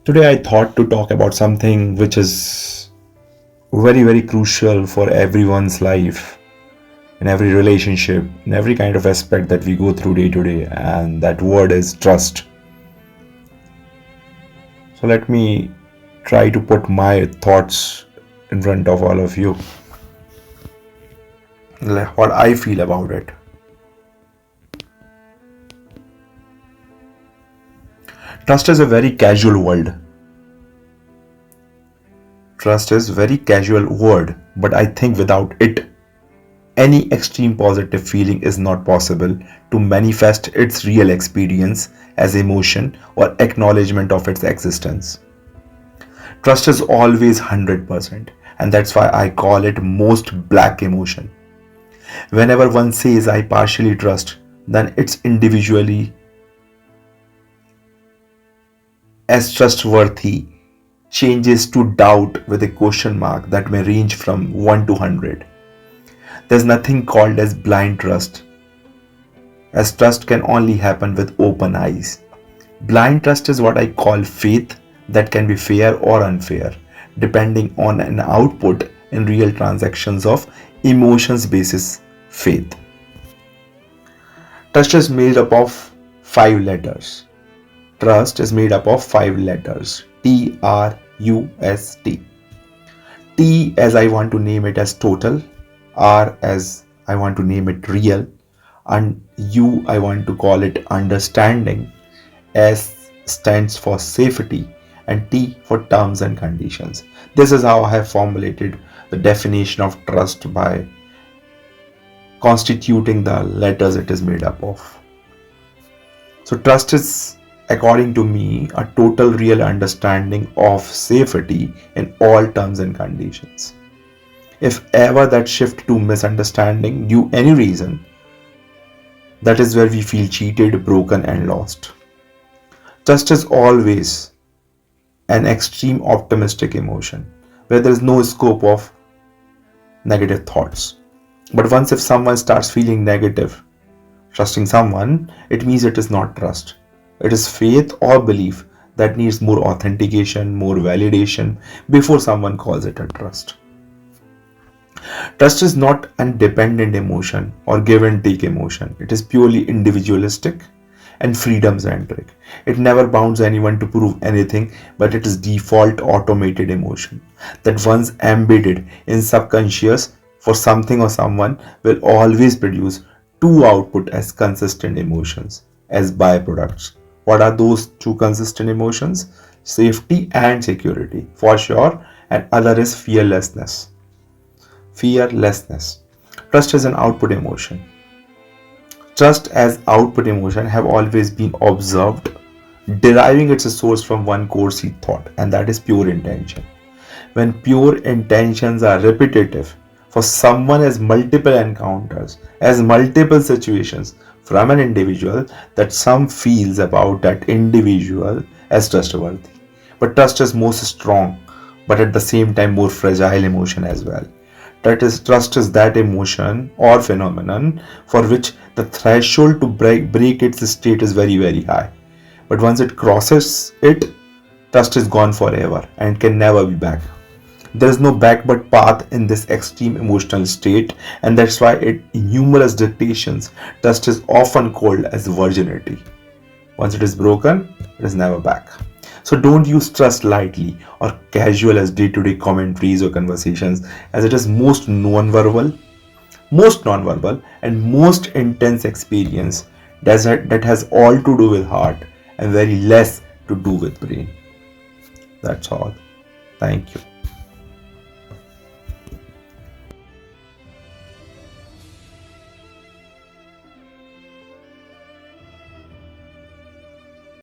Today, I thought to talk about something which is very, very crucial for everyone's life, in every relationship, in every kind of aspect that we go through day to day, and that word is trust. So, let me try to put my thoughts in front of all of you, what I feel about it. Trust is a very casual word. Trust is very casual word, but I think without it, any extreme positive feeling is not possible to manifest its real experience as emotion or acknowledgement of its existence. Trust is always 100%, and that's why I call it most black emotion. Whenever one says I partially trust, then it's individually as trustworthy changes to doubt with a question mark that may range from 1 to 100. There's nothing called as blind trust, as trust can only happen with open eyes. Blind trust is what I call faith that can be fair or unfair, depending on an output in real transactions of emotions basis faith. Trust is made up of five letters. Trust is made up of five letters. TRUST. T as I want to name it as total, R as I want to name it real, and U I want to call it understanding, S stands for safety, and T for terms and conditions. This is how I have formulated the definition of trust by constituting the letters it is made up of. So trust is, according to me, a total real understanding of safety in all terms and conditions. If ever that shift to misunderstanding due any reason, that is where we feel cheated, broken, and lost. Trust is always an extreme optimistic emotion where there is no scope of negative thoughts. But once if someone starts feeling negative, trusting someone, it means it is not trust. It is faith or belief that needs more authentication, more validation before someone calls it a trust. Trust is not an dependent emotion or give and take emotion. It is purely individualistic and freedom centric. It never bounds anyone to prove anything, but it is default automated emotion that once embedded in subconscious for something or someone will always produce two output as consistent emotions as byproducts. What are those two consistent emotions? Safety and security for sure, and other is fearlessness. Fearlessness. Trust is an output emotion. Trust as output emotion have always been observed, deriving its source from one core seed thought, and that is pure intention. When pure intentions are repetitive for someone as multiple encounters, as multiple situations from an individual, that some feels about that individual as trustworthy. But trust is most strong, but at the same time more fragile emotion as well. That is, trust is that emotion or phenomenon for which the threshold to break its state is very, very high. But once it crosses it, trust is gone forever and can never be back. There is no backward path in this extreme emotional state, and that's why in numerous dictations, trust is often called as virginity. Once it is broken, it is never back. So don't use trust lightly or casual as day-to-day commentaries or conversations, as it is most non-verbal and most intense experience that has all to do with heart and very less to do with brain. That's all. Thank you.